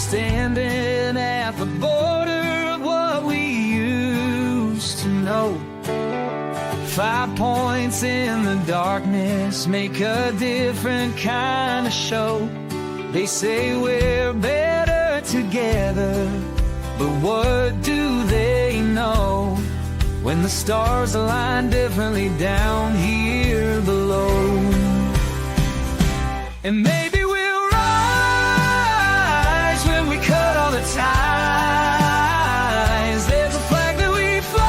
standing at the border of what we used to know. 5 points in the darkness make a different kind of show. They say we're better together, but what do they know when the stars align differently down here below? And maybe we'll rise when we cut all the ties. There's a flag that we fly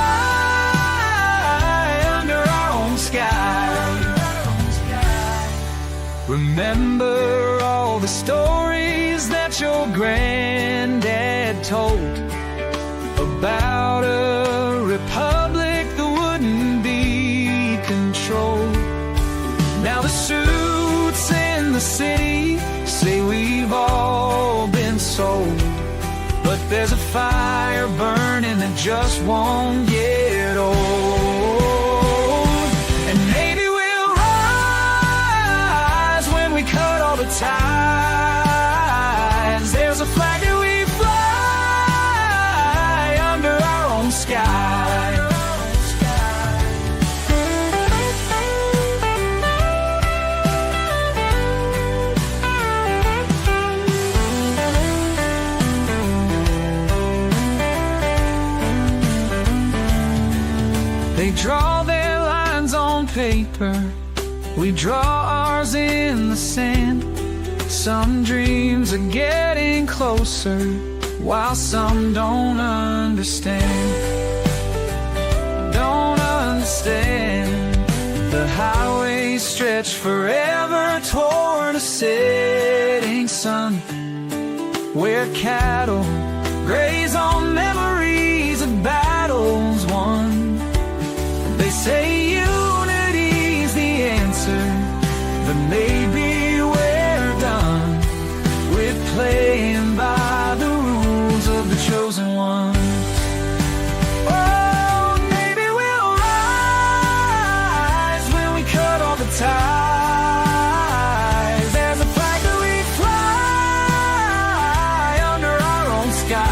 under our own sky. Remember all the stories that your granddad told about a republic that wouldn't be controlled. Now the suits in the city say we've all been sold, but there's a fire burning that just won't get old. And maybe we'll rise when we cut all the ties. There's a flag that we fly under our own sky. They draw their lines on paper, we draw ours in the sand. Some dreams are getting closer, while some don't understand. Don't understand. The highways stretch forever toward a setting sun, where cattle graze on memories of battles won. They say unity's the answer, but maybe we're done with playing by the rules of the chosen ones. Oh, maybe we'll rise when we cut all the ties. There's a flag that we fly under our own sky.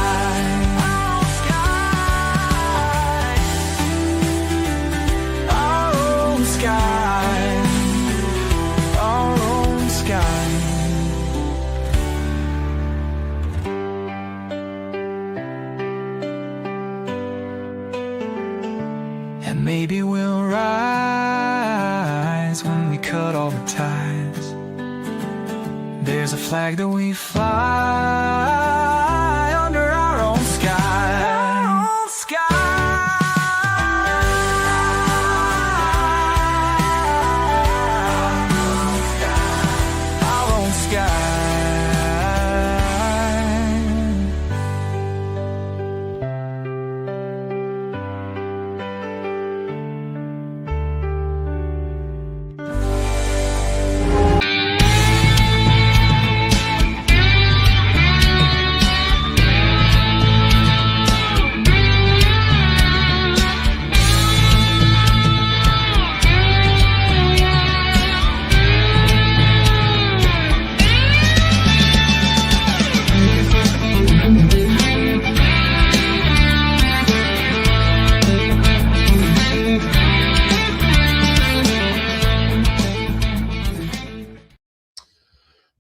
And maybe we'll rise when we cut all the ties. There's a flag that we fly under our own sky. Our own sky. Our own sky.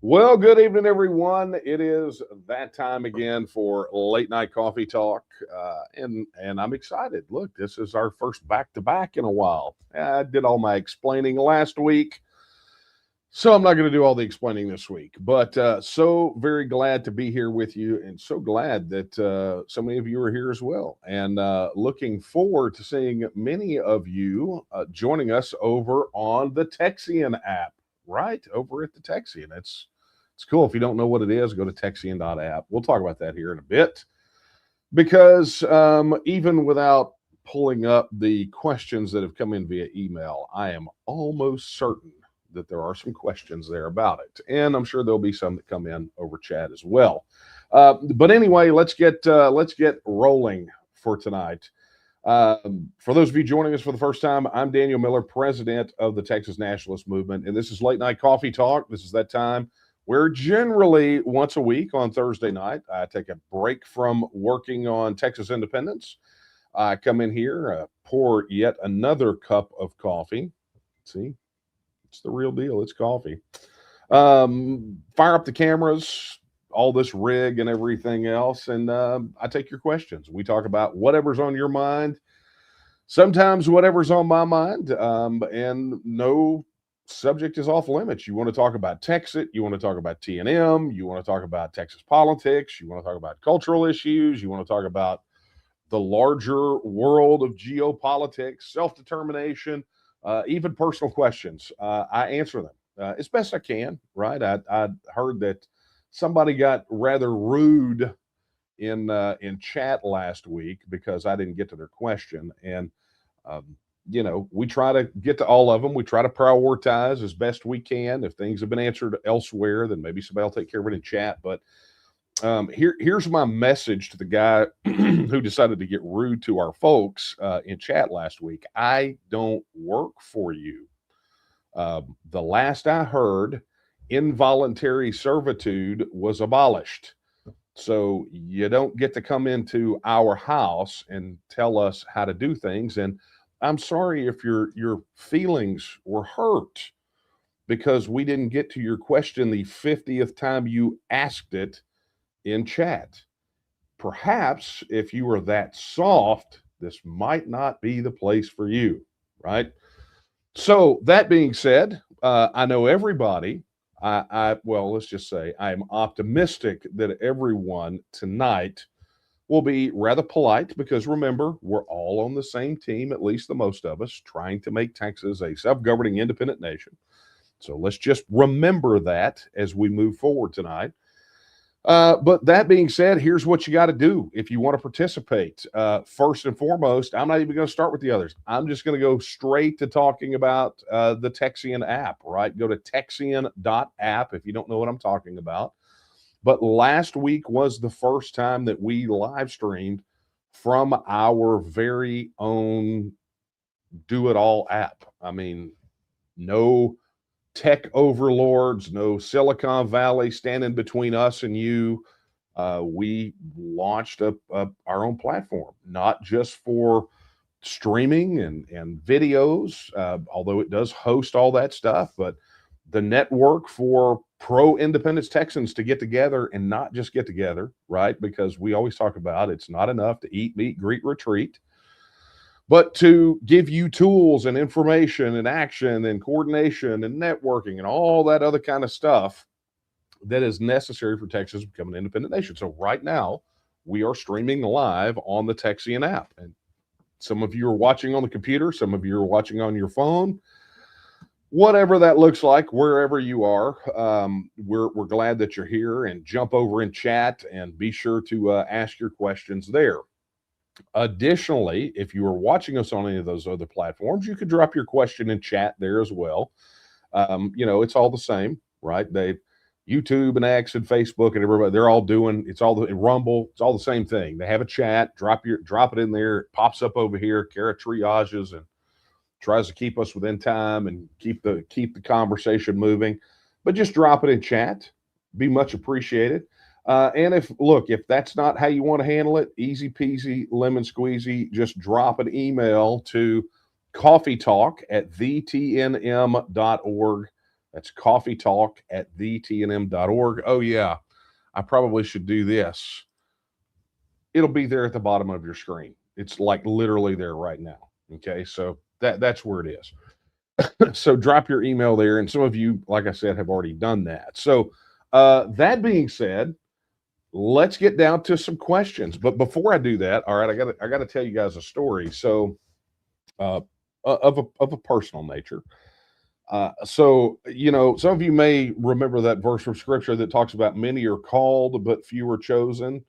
Well, good evening, everyone. It is that time again for Late Night Coffee Talk, and I'm excited. Look, this is our first back-to-back in a while. I did all my explaining last week, so I'm not going to do all the explaining this week. But so very glad to be here with you, and so glad that so many of you are here as well. And looking forward to seeing many of you joining us over on the Texian app, right over at the Texian. It's cool. If you don't know what it is, go to Texian.app. We'll talk about that here in a bit, because even without pulling up the questions that have come in via email, I am almost certain that there are some questions there about it. And I'm sure there'll be some that come in over chat as well. But anyway, let's get rolling for tonight. For those of you joining us for the first time, I'm Daniel Miller, president of the Texas Nationalist Movement, and this is Late Night Coffee Talk. This is that time where generally once a week on Thursday night, I take a break from working on Texas independence. I come in here, pour yet another cup of coffee. See, it's the real deal. It's coffee. Fire up the cameras, all this rig and everything else, and I take your questions. We talk about whatever's on your mind, sometimes whatever's on my mind, and no subject is off limits. You want to talk about Texas, you want to talk about T&M, you want to talk about Texas politics, you want to talk about cultural issues, you want to talk about the larger world of geopolitics, self-determination, even personal questions. I answer them as best I can, right? I heard that somebody got rather rude in chat last week because I didn't get to their question. And we try to get to all of them. We try to prioritize as best we can. If things have been answered elsewhere, then maybe somebody will take care of it in chat. But here's my message to the guy who decided to get rude to our folks in chat last week. I don't work for you. The last I heard, involuntary servitude was abolished. So you don't get to come into our house and tell us how to do things. And I'm sorry if your feelings were hurt because we didn't get to your question the 50th time you asked it in chat. Perhaps if you were that soft, this might not be the place for you, right? So that being said, I know everybody. Well, let's just say I'm optimistic that everyone tonight will be rather polite because remember, we're all on the same team, at least the most of us, trying to make Texas a self-governing independent nation. So let's just remember that as we move forward tonight. But that being said, here's what you got to do if you want to participate. First and foremost, I'm not even going to start with the others. I'm just going to go straight to talking about the Texian app, right? Go to Texian.app if you don't know what I'm talking about. But last week was the first time that we live streamed from our very own Do It All app. I mean, no tech overlords, no Silicon Valley standing between us and you. We launched our own platform, not just for streaming and videos, although it does host all that stuff, but the network for pro-independence Texans to get together and not just get together, right? Because we always talk about it's not enough to eat, meet, greet, retreat, but to give you tools and information and action and coordination and networking and all that other kind of stuff that is necessary for Texas to become an independent nation. So right now, we are streaming live on the Texian app. And some of you are watching on the computer, some of you are watching on your phone. Whatever that looks like, wherever you are, we're glad that you're here, and jump over in chat and be sure to ask your questions there. Additionally, if you are watching us on any of those other platforms, you could drop your question in chat there as well. It's all the same, right? YouTube and X and Facebook and everybody, they're all doing, it's all the Rumble, it's all the same thing. They have a chat, drop it in there, it pops up over here, Kara triages and tries to keep us within time and keep the conversation moving. But just drop it in chat, be much appreciated. And if that's not how you want to handle it, easy peasy, lemon squeezy, just drop an email to coffeetalk@thetnm.org. That's coffeetalk@thetnm.org. Oh, yeah, I probably should do this. It'll be there at the bottom of your screen. It's like literally there right now. Okay, so that's where it is. So drop your email there. And some of you, like I said, have already done that. So that being said, let's get down to some questions. But before I do that, all right, I got to tell you guys a story. So of a personal nature. Some of you may remember that verse from scripture that talks about many are called, but few are chosen.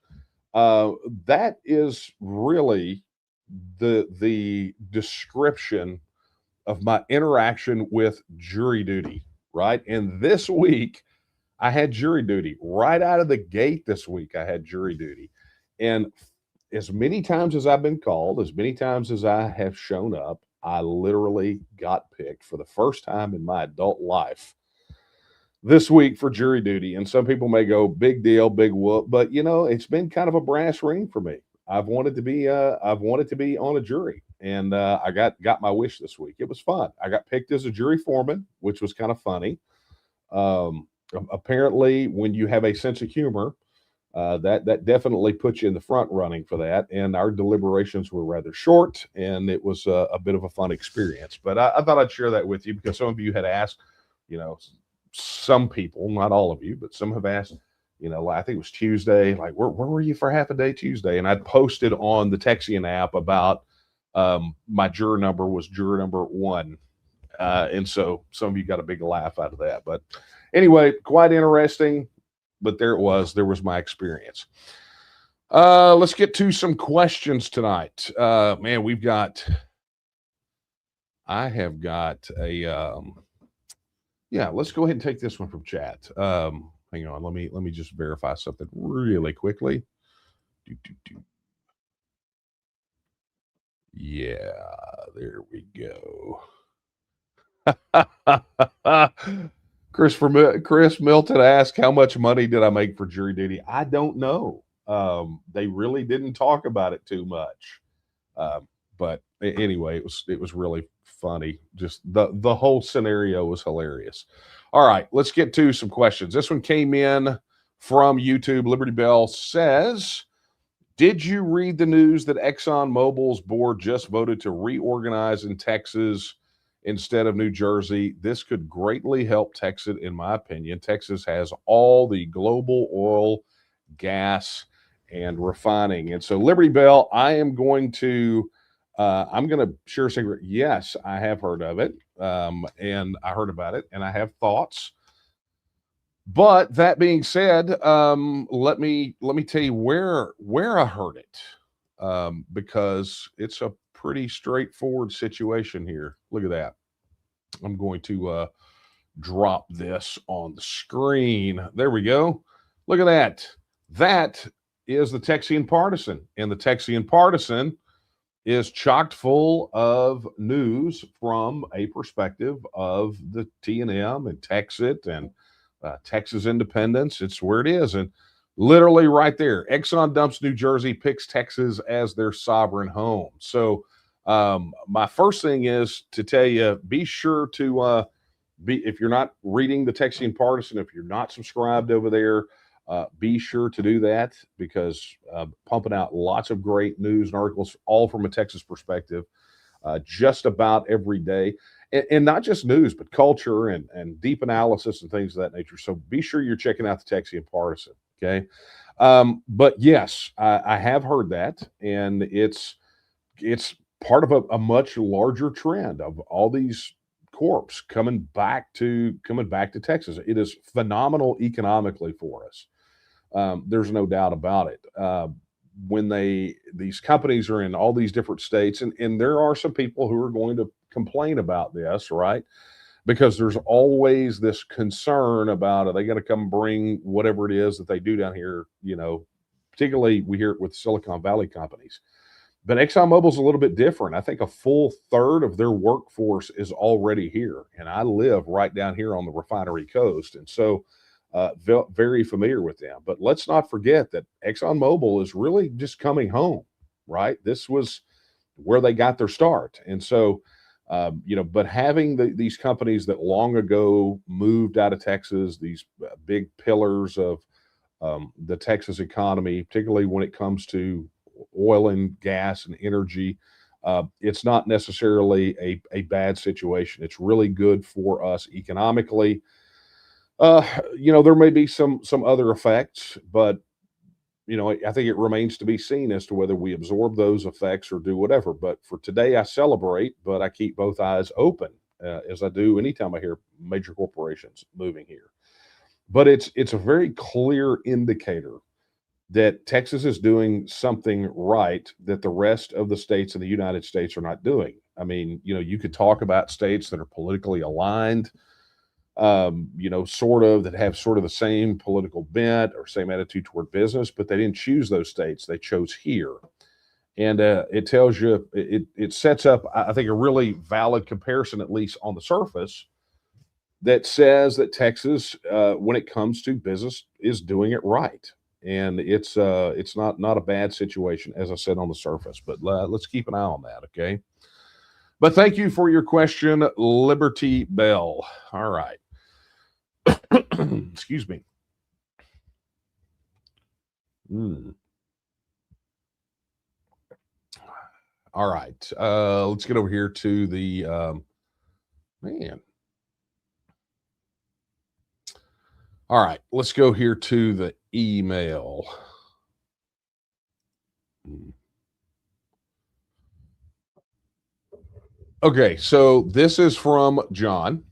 That is really the description of my interaction with jury duty, right? And this week, I had jury duty right out of the gate. This week, I had jury duty. And as many times as I've been called, as many times as I have shown up, I literally got picked for the first time in my adult life this week for jury duty. And some people may go, big deal, big whoop. But it's been kind of a brass ring for me. I've wanted to be on a jury, and I got my wish this week. It was fun. I got picked as a jury foreman, which was kind of funny. Apparently, when you have a sense of humor, that definitely puts you in the front running for that. And our deliberations were rather short, and it was a bit of a fun experience. But I thought I'd share that with you because some of you had asked, you know, some people, not all of you, but some have asked, I think it was Tuesday, like, where were you for half a day Tuesday? And I'd posted on the Texian app about my juror number was juror number 1. And so some of you got a big laugh out of that. But anyway, quite interesting. But there it was. There was my experience. Let's get to some questions tonight. Man, I have got a, let's go ahead and take this one from chat. Hang on. Let me just verify something really quickly. Yeah, there we go. Chris Milton asked, how much money did I make for jury duty? I don't know. They really didn't talk about it too much. But anyway, it was really funny. Just the whole scenario was hilarious. All right, let's get to some questions. This one came in from YouTube. Liberty Bell says, did you read the news that ExxonMobil's board just voted to reorganize in Texas instead of New Jersey? This could greatly help Texas, in my opinion. Texas has all the global oil, gas, and refining. And so, Liberty Bell, I'm going to share a secret. Yes, I have heard of it, and I heard about it, and I have thoughts. But that being said, let me tell you where I heard it, because it's a pretty straightforward situation here. Look at that. I'm going to drop this on the screen. There we go. Look at that. That is the Texian Partisan, and the Texian Partisan is chocked full of news from a perspective of the T&M and Texit and Texas independence. It's where it is. And literally right there, Exxon dumps New Jersey, picks Texas as their sovereign home. So my first thing is to tell you, be sure to if you're not reading the Texian Partisan, if you're not subscribed over there, be sure to do that, because pumping out lots of great news and articles, all from a Texas perspective, just about every day. And not just news, but culture and deep analysis and things of that nature. So be sure you're checking out the Texian Partisan. Okay. But yes, I have heard that, and it's part of a much larger trend of all these corps coming back to Texas. It is phenomenal economically for us. There's no doubt about it. When these companies are in all these different states, and there are some people who are going to complain about this, right? Because there's always this concern about, are they going to come bring whatever it is that they do down here? Particularly we hear it with Silicon Valley companies. But ExxonMobil's a little bit different. I think a full third of their workforce is already here, and I live right down here on the refinery coast, and so very familiar with them. But let's not forget that ExxonMobil is really just coming home, right? This was where they got their start. And so, but having these companies that long ago moved out of Texas, these big pillars of the Texas economy, particularly when it comes to oil and gas and energy, it's not necessarily a bad situation. It's really good for us economically. There may be some other effects, but I think it remains to be seen as to whether we absorb those effects or do whatever. But for today, I celebrate, but I keep both eyes open, as I do anytime I hear major corporations moving here. But it's a very clear indicator that Texas is doing something right that the rest of the states in the United States are not doing. I mean, you could talk about states that are politically aligned, sort of, that have sort of the same political bent or same attitude toward business, but they didn't choose those states. They chose here. And it tells you, it sets up, I think, a really valid comparison, at least on the surface, that says that Texas, when it comes to business, is doing it right, and it's not a bad situation, as I said on the surface. But let's keep an eye on that, okay? But thank you for your question, Liberty Bell. All right, excuse me. Mm. All right, let's get over here to the man. All right, let's go here to the email. Mm. Okay, so this is from John.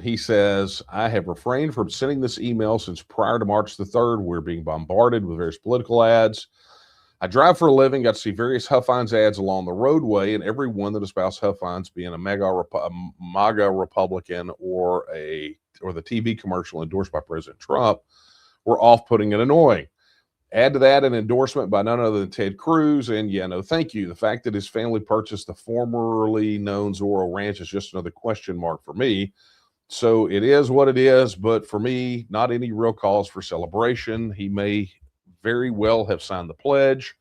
He says, I have refrained from sending this email since prior to March the 3rd. We're being bombarded with various political ads. I drive for a living, got to see various Huffines ads along the roadway, and every one that espoused Huffines being a MAGA Republican or the TV commercial endorsed by President Trump were off-putting and annoying. Add to that an endorsement by none other than Ted Cruz, and yeah, no thank you. The fact that his family purchased the formerly known Zorro Ranch is just another question mark for me. So it is what it is, but for me, not any real cause for celebration. He may very well have signed the pledge,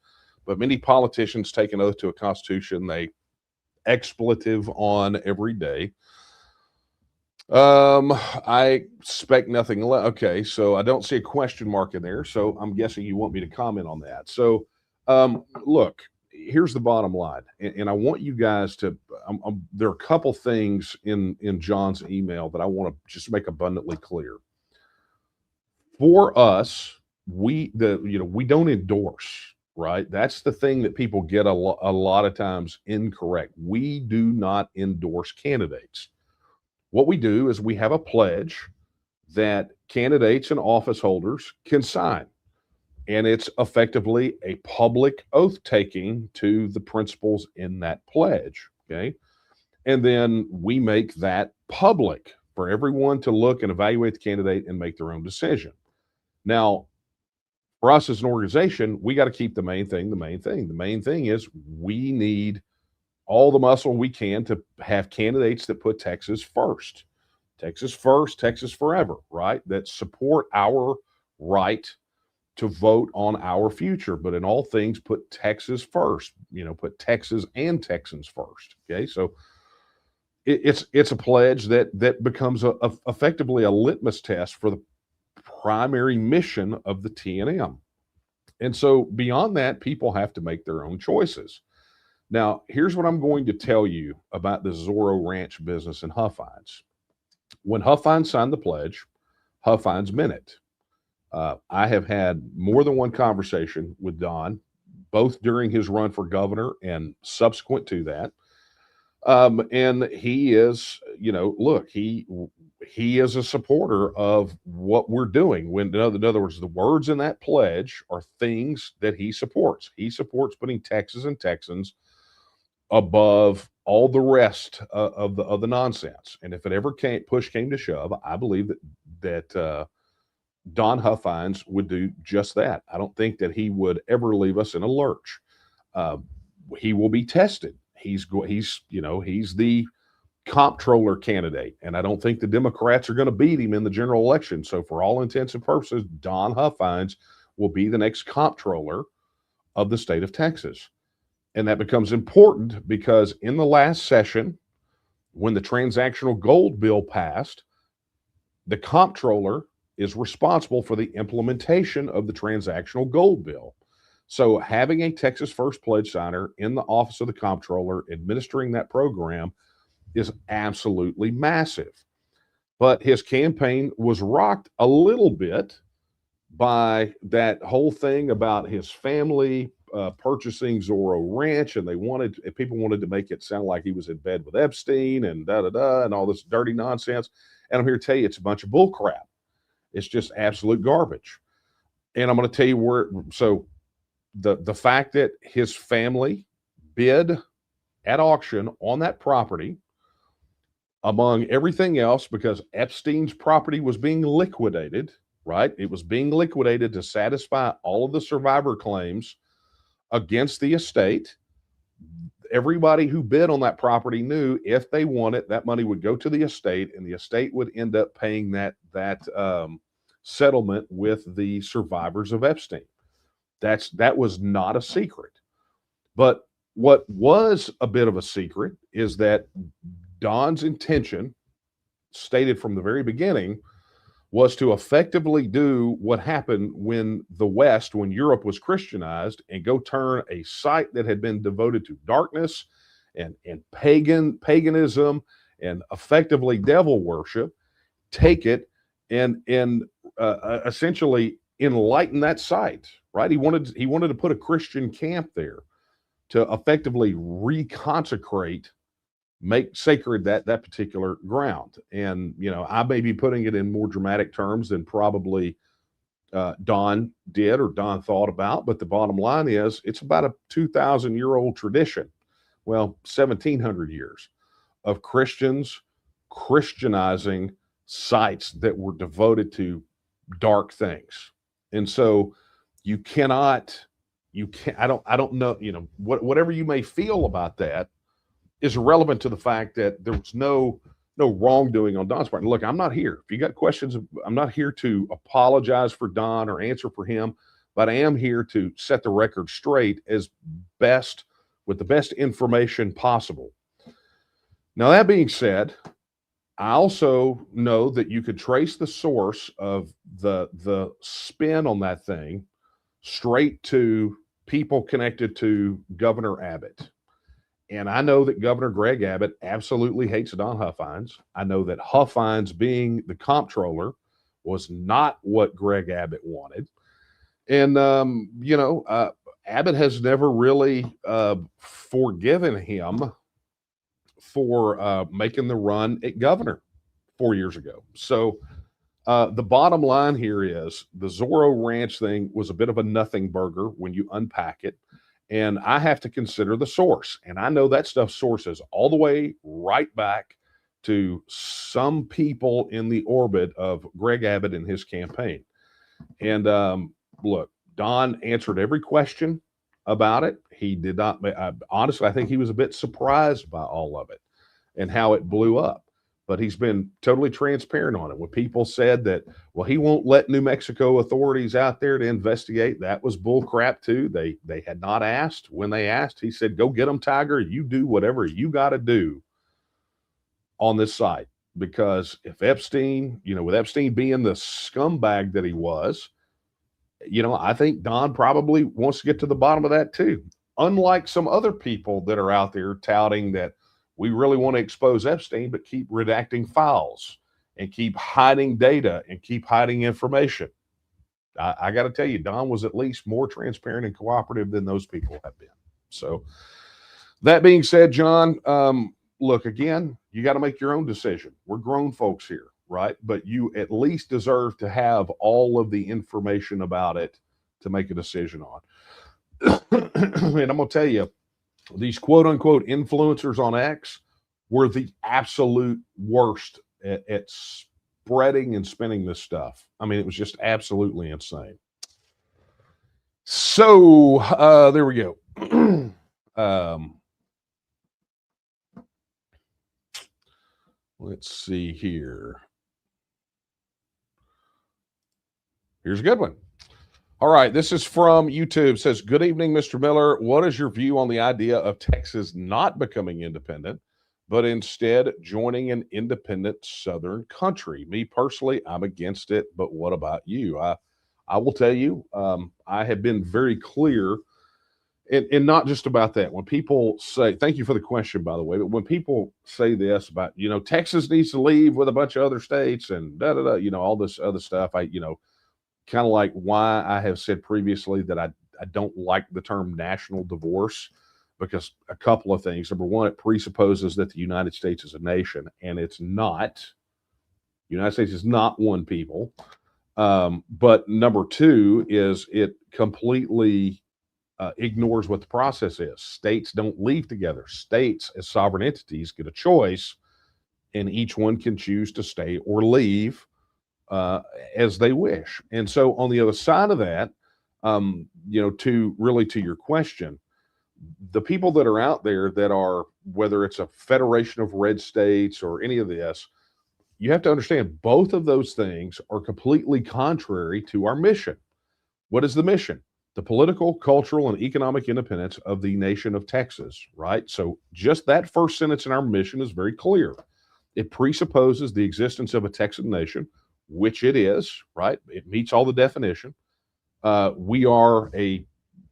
but many politicians take an oath to a constitution they expletive on every day. I expect nothing less. Okay, so I don't see a question mark in there, so I'm guessing you want me to comment on that. So, look, here's the bottom line, and I want you guys to. There are a couple things in John's email that I want to just make abundantly clear. For us, we don't endorse, right? That's the thing that people get a lot of times incorrect. We do not endorse candidates. What we do is we have a pledge that candidates and office holders can sign. And it's effectively a public oath taking to the principles in that pledge. Okay. And then we make that public for everyone to look and evaluate the candidate and make their own decision. Now, for us as an organization, we got to keep the main thing the main thing. The main thing is we need all the muscle we can to have candidates that put Texas first. Texas first, Texas forever, right? That support our right to vote on our future, but in all things, put Texas first. Put Texas and Texans first. Okay, so it's a pledge that becomes effectively a litmus test for the primary mission of the TNM. And so beyond that, people have to make their own choices. Now, here's what I'm going to tell you about the Zorro Ranch business in Huffines. When Huffines signed the pledge, Huffines meant it. I have had more than one conversation with Don, both during his run for governor and subsequent to that. And he is, look, he is a supporter of what we're doing. In other words, the words in that pledge are things that he supports. He supports putting Texas and Texans above all the rest of the nonsense. And if it ever push came to shove, I believe that Don Huffines would do just that. I don't think that he would ever leave us in a lurch. He will be tested. He's the comptroller candidate, and I don't think the Democrats are going to beat him in the general election. So, for all intents and purposes, Don Huffines will be the next comptroller of the state of Texas. And that becomes important because in the last session, when the transactional gold bill passed, the comptroller is responsible for the implementation of the transactional gold bill. So having a Texas First pledge signer in the office of the comptroller administering that program is absolutely massive. But his campaign was rocked a little bit by that whole thing about his family purchasing Zorro Ranch, and people wanted to make it sound like he was in bed with Epstein and and all this dirty nonsense. And I'm here to tell you, it's a bunch of bull crap. It's just absolute garbage. And I'm going to tell you where. So the fact that his family bid at auction on that property, among everything else, because Epstein's property was being liquidated, right? It was being liquidated to satisfy all of the survivor claims against the estate. everybody who bid on that property knew if they won it, that money would go to the estate, and the estate would end up paying that settlement with the survivors of Epstein. That was not a secret. But what was a bit of a secret is that Don's intention, stated from the very beginning, was to effectively do what happened when when Europe was Christianized, and go turn a site that had been devoted to darkness and paganism and effectively devil worship, take it and essentially enlighten that site. Right? He wanted to put a Christian camp there to effectively reconsecrate, make sacred that particular ground. And I may be putting it in more dramatic terms than probably Don did or Don thought about, but the bottom line is it's about a 2,000-year-old tradition. Well, 1,700 years of Christians Christianizing sites that were devoted to dark things. And so I don't know, whatever you may feel about that is irrelevant to the fact that there was no wrongdoing on Don's part. And look, I'm not here. If you got questions, I'm not here to apologize for Don or answer for him, but I am here to set the record straight with the best information possible. Now, that being said, I also know that you could trace the source of the spin on that thing straight to people connected to Governor Abbott. And I know that Governor Greg Abbott absolutely hates Don Huffines. I know that Huffines, being the comptroller, was not what Greg Abbott wanted. And, Abbott has never really forgiven him for making the run at governor 4 years ago. So the bottom line here is the Zorro Ranch thing was a bit of a nothing burger when you unpack it. And I have to consider the source. And I know that stuff sources all the way right back to some people in the orbit of Greg Abbott and his campaign. And look, Don answered every question about it. He did not, honestly, I think he was a bit surprised by all of it and how it blew up. But he's been totally transparent on it. When people said that, well, he won't let New Mexico authorities out there to investigate, that was bull crap too. They had not asked. When they asked, he said, go get them, Tiger. You do whatever you got to do on this site. Because if Epstein, with Epstein being the scumbag that he was, I think Don probably wants to get to the bottom of that too. Unlike some other people that are out there touting that we really want to expose Epstein, but keep redacting files and keep hiding data and keep hiding information. I got to tell you, Don was at least more transparent and cooperative than those people have been. So that being said, John, look, again, you got to make your own decision. We're grown folks here, right? But you at least deserve to have all of the information about it to make a decision on. And I'm going to tell you, these quote unquote influencers on X were the absolute worst at spreading and spinning this stuff. I mean, it was just absolutely insane. So there we go. Let's see here. Here's a good one. All right, this is from YouTube. It says, good evening, Mr. Miller. What is your view on the idea of Texas not becoming independent, but instead joining an independent Southern country? Me personally, I'm against it, but what about you? I will tell you, I have been very clear, and not just about that. When people say, thank you for the question, by the way, but when people say this about, Texas needs to leave with a bunch of other states and da-da-da, all this other stuff, kind of like why I have said previously that I don't like the term national divorce, because a couple of things. Number one, it presupposes that the United States is a nation, and it's not. The United States is not one people. But number two is it completely ignores what the process is. States don't leave together. States, as sovereign entities, get a choice, and each one can choose to stay or leave as they wish. And so on the other side of that, to your question, The people that are out there that are, whether it's a federation of red states or any of this, you have to understand both of those things are completely contrary to our mission. What is the mission? The political, cultural, and economic independence of the nation of Texas, right? So just that first sentence in our mission is very clear. It presupposes the existence of a Texan nation, which it is, right? It meets all the definition. We are a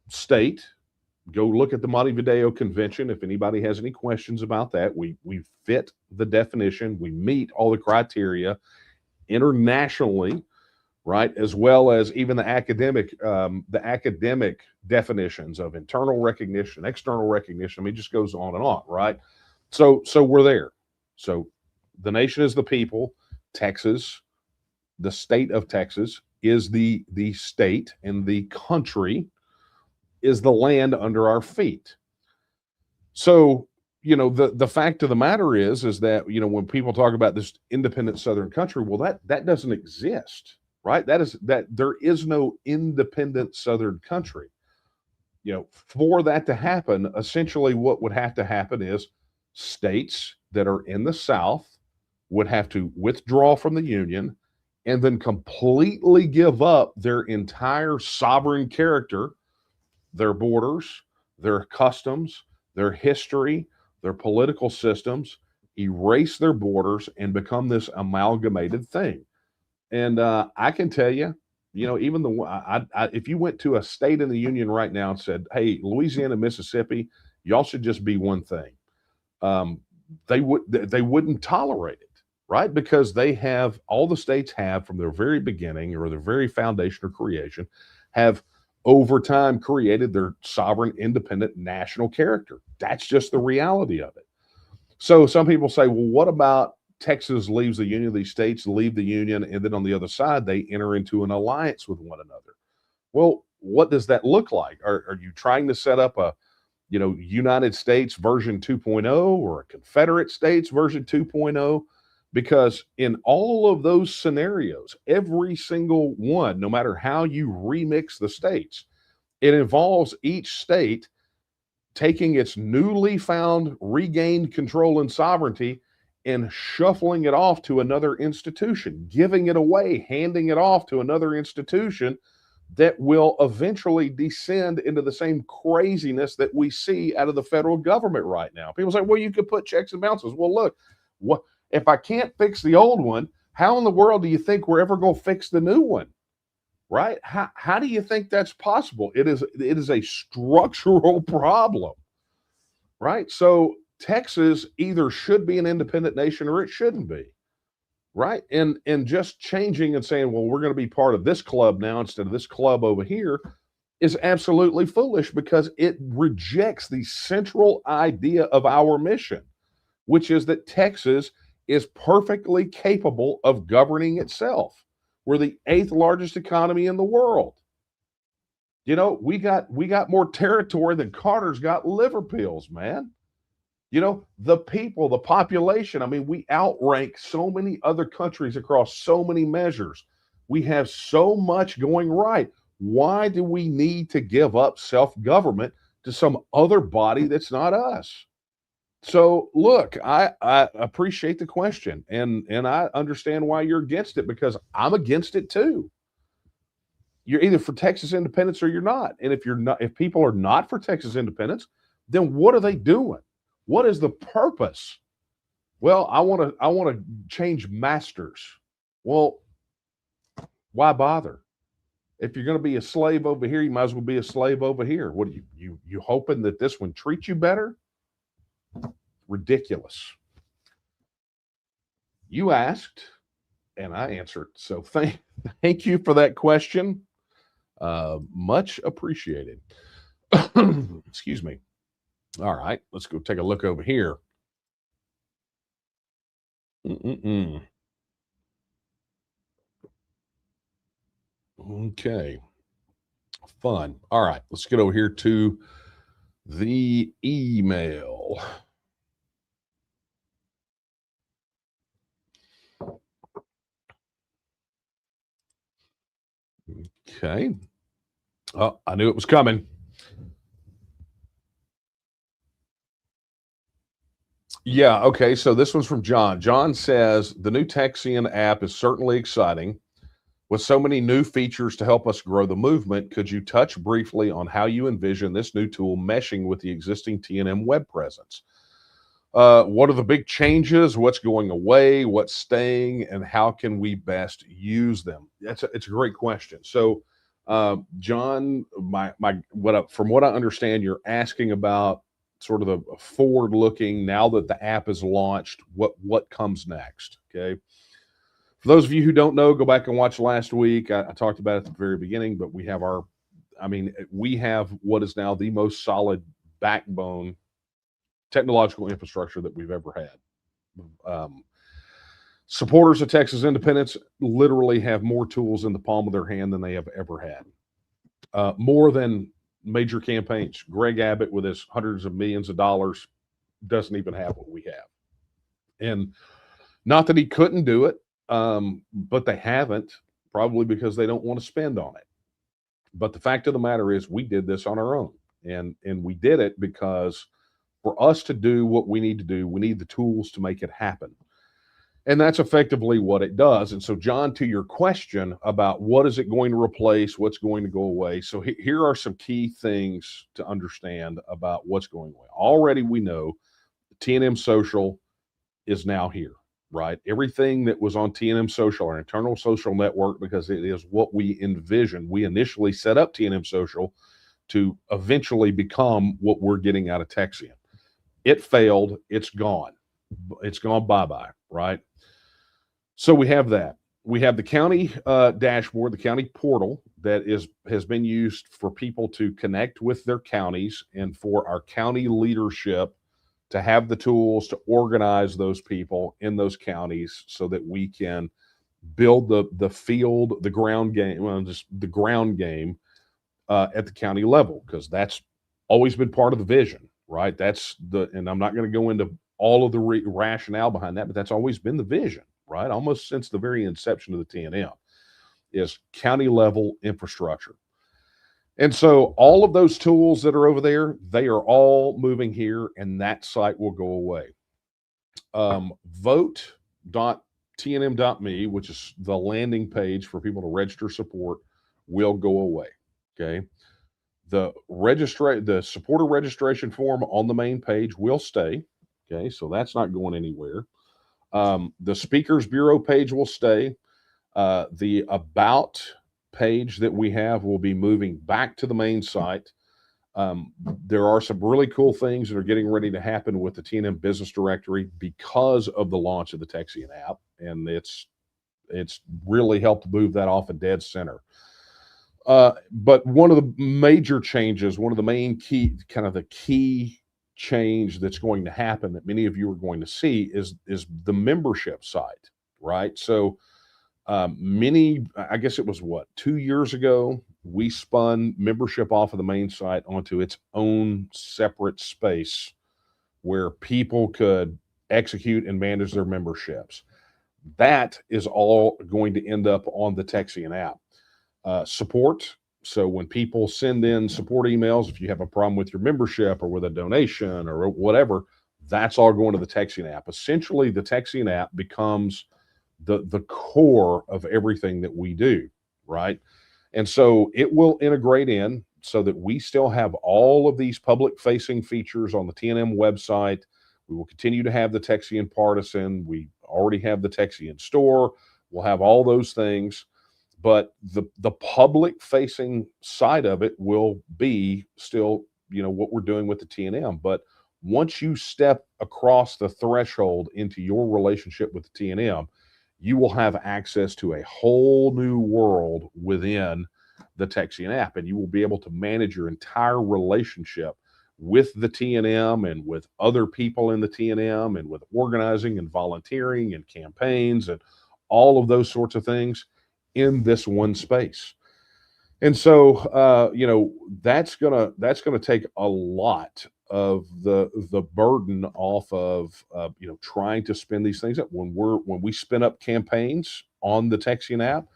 state. Go look at the Montevideo Convention. If anybody has any questions about that, we fit the definition. We meet all the criteria internationally, right? As well as even the academic definitions of internal recognition, external recognition. I mean, it just goes on and on, right? So we're there. So the nation is the people. Texas, the state of Texas, is the state, and the country is the land under our feet. So, the fact of the matter is that, when people talk about this independent southern country, well, that doesn't exist, right? That there is no independent southern country. For that to happen, essentially what would have to happen is states that are in the South would have to withdraw from the Union and then completely give up their entire sovereign character, their borders, their customs, their history, their political systems, erase their borders, and become this amalgamated thing. And I can tell you, even if you went to a state in the union right now and said, "Hey, Louisiana, Mississippi, y'all should just be one thing," um, they wouldn't tolerate it, right? Because all the states have, from their very beginning or their very foundation or creation, have over time created their sovereign, independent national character. That's just the reality of it. So some people say, well, what about Texas leaves the union, these states leave the union, and then on the other side, they enter into an alliance with one another? Well, what does that look like? Are you trying to set up a, United States version 2.0 or a Confederate States version 2.0? Because in all of those scenarios, every single one, no matter how you remix the states, it involves each state taking its newly found regained control and sovereignty and shuffling it off to another institution, giving it away, handing it off to another institution that will eventually descend into the same craziness that we see out of the federal government right now. People say, well, you could put checks and balances. Well, look, what if I can't fix the old one? How in the world do you think we're ever going to fix the new one? Right? How do you think that's possible? It is a structural problem, right? So Texas either should be an independent nation or it shouldn't be, right? And just changing and saying, well, we're going to be part of this club now instead of this club over here is absolutely foolish, because it rejects the central idea of our mission, which is that Texas is perfectly capable of governing itself. We're the 8th largest economy in the world. We got more territory than Carter's got liver pills, man. The people, the population. I mean, we outrank so many other countries across so many measures. We have so much going right. Why do we need to give up self-government to some other body that's not us? So look, I appreciate the question, and I understand why you're against it, because I'm against it too. You're either for Texas independence or you're not. And if people are not for Texas independence, then what are they doing? What is the purpose? Well, I want to change masters. Well, why bother? If you're going to be a slave over here, you might as well be a slave over here. What are you hoping that this one treats you better? Ridiculous. You asked, and I answered. So thank you for that question. Much appreciated. Excuse me. All right, let's go take a look over here. Mm-mm-mm. Okay, fun. All right, let's get over here to the email. Okay. Oh, I knew it was coming. Yeah. Okay. So this one's from John. John says the new Texian app is certainly exciting. With so many new features to help us grow the movement, could you touch briefly on how you envision this new tool meshing with the existing T&M web presence? What are the big changes? What's going away? What's staying? And how can we best use them? It's a great question. So, John, from what I understand, you're asking about sort of the forward looking now that the app is launched. What comes next? Okay. For those of you who don't know, go back and watch last week. I talked about it at the very beginning, but we have what is now the most solid backbone technological infrastructure that we've ever had. Supporters of Texas independence literally have more tools in the palm of their hand than they have ever had. More than major campaigns. Greg Abbott, with his hundreds of millions of dollars, doesn't even have what we have. And not that he couldn't do it, but they haven't, probably because they don't want to spend on it. But the fact of the matter is, we did this on our own, and we did it because for us to do what we need to do, we need the tools to make it happen. And that's effectively what it does. And so, John, to your question about what is it going to replace, what's going to go away. So here are some key things to understand about what's going away. Already we know T&M Social is now here, right? Everything that was on T&M Social, our internal social network, because it is what we envisioned. We initially set up T&M Social to eventually become what we're getting out of Texian. It failed. It's gone. It's gone bye-bye, right? So we have that. We have the county dashboard, the county portal that has been used for people to connect with their counties and for our county leadership to have the tools to organize those people in those counties so that we can build the field, the ground game, just the ground game at the county level, because that's always been part of the vision, right? And I'm not going to go into all of the rationale behind that, but that's always been the vision, right? Almost since the very inception of the T&M is county level infrastructure. And so all of those tools that are over there, they are all moving here, and that site will go away. Vote.tnm.me, which is the landing page for people to register support, will go away. Okay. The supporter registration form on the main page will stay. Okay. So that's not going anywhere. The Speakers Bureau page will stay. The About page that we have will be moving back to the main site. There are some really cool things that are getting ready to happen with the T&M Business Directory because of the launch of the Texian app, and it's really helped move that off a dead center. But one of the major changes, one of the main key change that's going to happen that many of you are going to see is the membership site, right? So I guess it was 2 years ago, we spun membership off of the main site onto its own separate space where people could execute and manage their memberships. That is all going to end up on the Texian app. Support. So when people send in support emails, if you have a problem with your membership or with a donation or whatever, that's all going to the Texian app. Essentially, the Texian app becomes the core of everything that we do, right? And so it will integrate in so that we still have all of these public-facing features on the T&M website. We will continue to have the Texian Partisan. We already have the Texian Store. We'll have all those things. But the public-facing side of it will be still, what we're doing with the T&M. But once you step across the threshold into your relationship with the T&M, you will have access to a whole new world within the Texian app, and you will be able to manage your entire relationship with the T&M and with other people in the T&M and with organizing and volunteering and campaigns and all of those sorts of things in this one space. And so, that's gonna take a lot of the burden off of trying to spin these things up. When we spin up campaigns on the Texian app,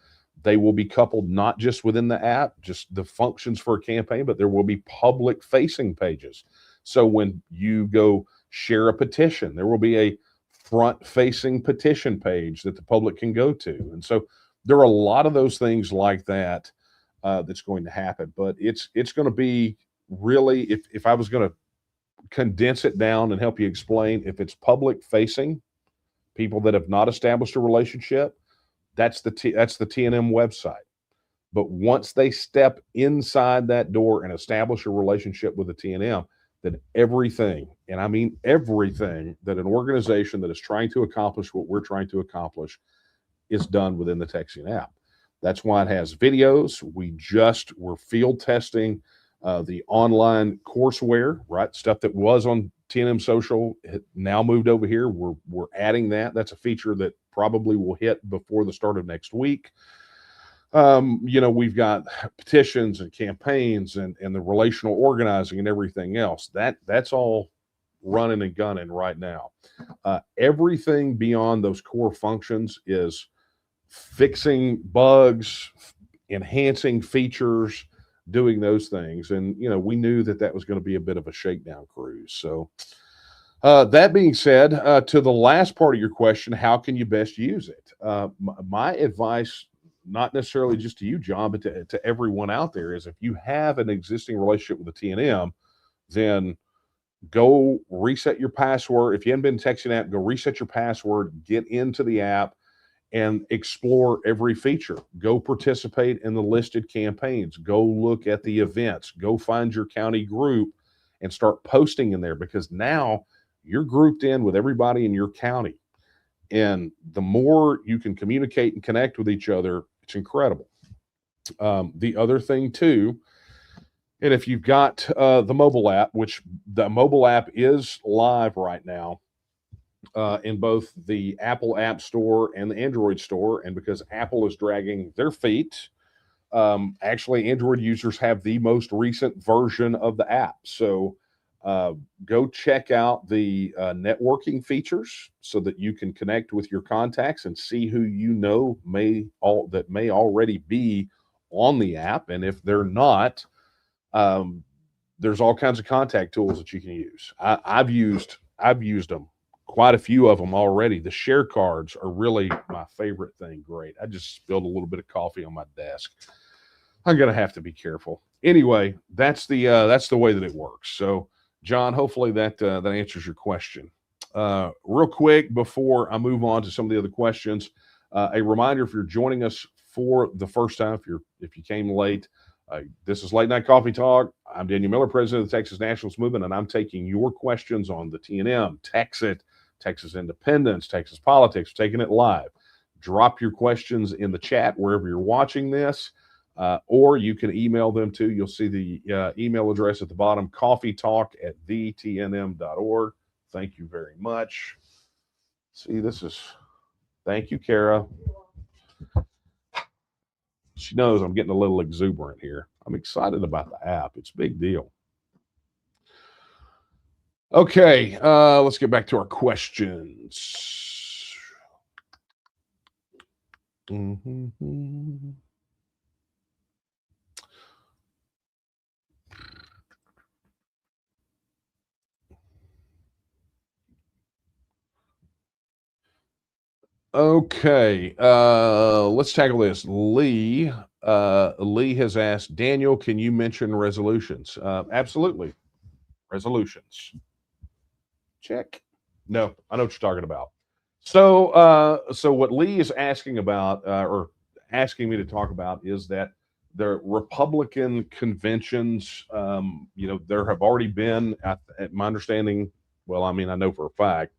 they will be coupled not just within the app, just the functions for a campaign, but there will be public facing pages. So when you go share a petition. There will be a front-facing petition page that the public can go to. And so there are a lot of those things like that that's going to happen. But it's going to be really, if I was going to condense it down and help you explain, if it's public-facing, people that have not established a relationship, that's the TNM website. But once they step inside that door and establish a relationship with the TNM, then everything, and I mean everything, that an organization that is trying to accomplish what we're trying to accomplish is done within the Texian app. That's why it has videos. We're field testing the online courseware, right? Stuff that was on TNM Social now moved over here. We're adding that. That's a feature that probably will hit before the start of next week. We've got petitions and campaigns and the relational organizing and everything else. That's all running and gunning right now. Everything beyond those core functions is fixing bugs, enhancing features, doing those things. And, we knew that was going to be a bit of a shakedown cruise. So that being said, to the last part of your question, how can you best use it? My advice, not necessarily just to you, John, but to everyone out there, is if you have an existing relationship with the TNM, then go reset your password. If you haven't been Texian app, go reset your password, get into the app, and explore every feature. Go participate in the listed campaigns. Go look at the events. Go find your county group and start posting in there, because now you're grouped in with everybody in your county. And the more you can communicate and connect with each other, it's incredible. The other thing too, and if you've got the mobile app, which the mobile app is live right now in both the Apple App Store and the Android Store, and because Apple is dragging their feet, actually Android users have the most recent version of the app. So go check out the networking features so that you can connect with your contacts and see who may already be on the app. And if they're not, there's all kinds of contact tools that you can use. I've used them, quite a few of them already. The share cards are really my favorite thing. Great. I just spilled a little bit of coffee on my desk. I'm gonna have to be careful. Anyway, that's the way that it works. So, John, hopefully that answers your question. Real quick before I move on to some of the other questions, a reminder: if you're joining us for the first time, if you came late, this is Late Night Coffee Talk. I'm Daniel Miller, president of the Texas Nationalist Movement, and I'm taking your questions on the TNM, Texit, Texas independence, Texas politics, taking it live. Drop your questions in the chat wherever you're watching this. Or you can email them to, you'll see the email address at the bottom, coffeetalk@thetnm.org. Thank you very much. See, thank you, Kara. She knows I'm getting a little exuberant here. I'm excited about the app. It's a big deal. Okay, let's get back to our questions. Mm-hmm. Okay, let's tackle this. Lee has asked, Daniel, can you mention resolutions? Absolutely. Resolutions. Check. No, I know what you're talking about. So what Lee is asking about, or asking me to talk about, is that the Republican conventions, there have already been, at my understanding, I know for a fact,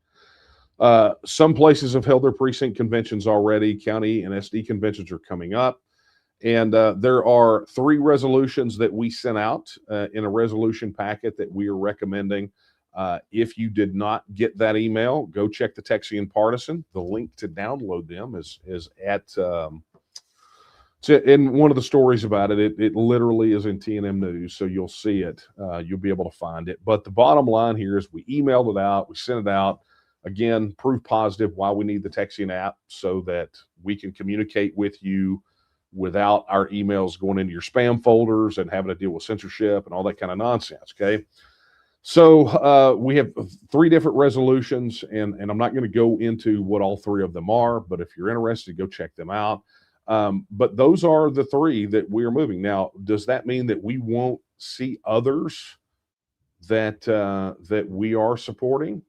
some places have held their precinct conventions already. County and SD conventions are coming up. And there are 3 resolutions that we sent out in a resolution packet that we are recommending. If you did not get that email, go check the Texian Partisan. The link to download them is at in one of the stories about it. It literally is in TNM News, so you'll see it. You'll be able to find it. But the bottom line here is we emailed it out. We sent it out. Again, proof positive why we need the Texian app, so that we can communicate with you without our emails going into your spam folders and having to deal with censorship and all that kind of nonsense, okay? So we have three different resolutions, and I'm not going to go into what all three of them are, but if you're interested, go check them out. But those are the three that we are moving. Now, does that mean that we won't see others that we are supporting?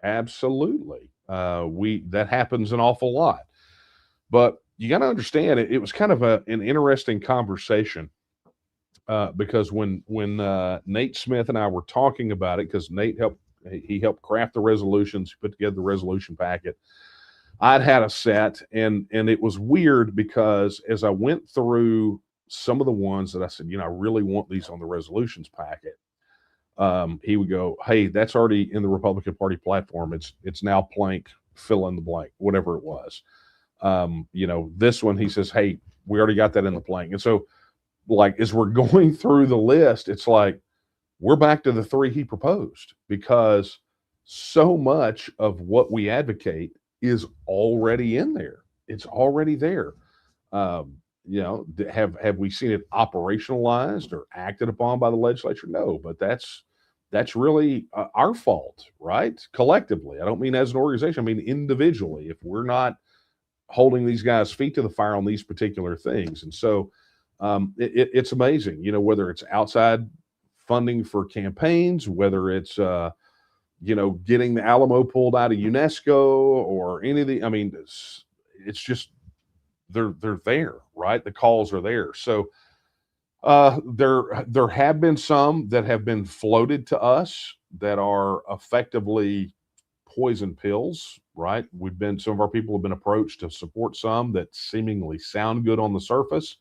Absolutely. We that happens an awful lot. But you got to understand it was kind of an interesting conversation because when Nate Smith and I were talking about it, because Nate helped craft the resolutions, put together the resolution packet. I'd had a set, and it was weird because as I went through some of the ones that I said, I really want these on the resolutions packet. He would go, "Hey, that's already in the Republican Party platform. It's now blank, fill in the blank, whatever it was." This one, he says, "Hey, we already got that in the blank." And so, like, as we're going through the list, it's like we're back to the three he proposed because so much of what we advocate is already in there. It's already there. Have we seen it operationalized or acted upon by the legislature? No, but that's really our fault, right? Collectively, I don't mean as an organization. I mean individually. If we're not holding these guys' feet to the fire on these particular things, and so it's amazing. Whether it's outside funding for campaigns, whether it's getting the Alamo pulled out of UNESCO or any of the. I mean, it's just they're there, right? The calls are there. So there have been some that have been floated to us that are effectively poison pills, right? Some of our people have been approached to support some that seemingly sound good on the surface.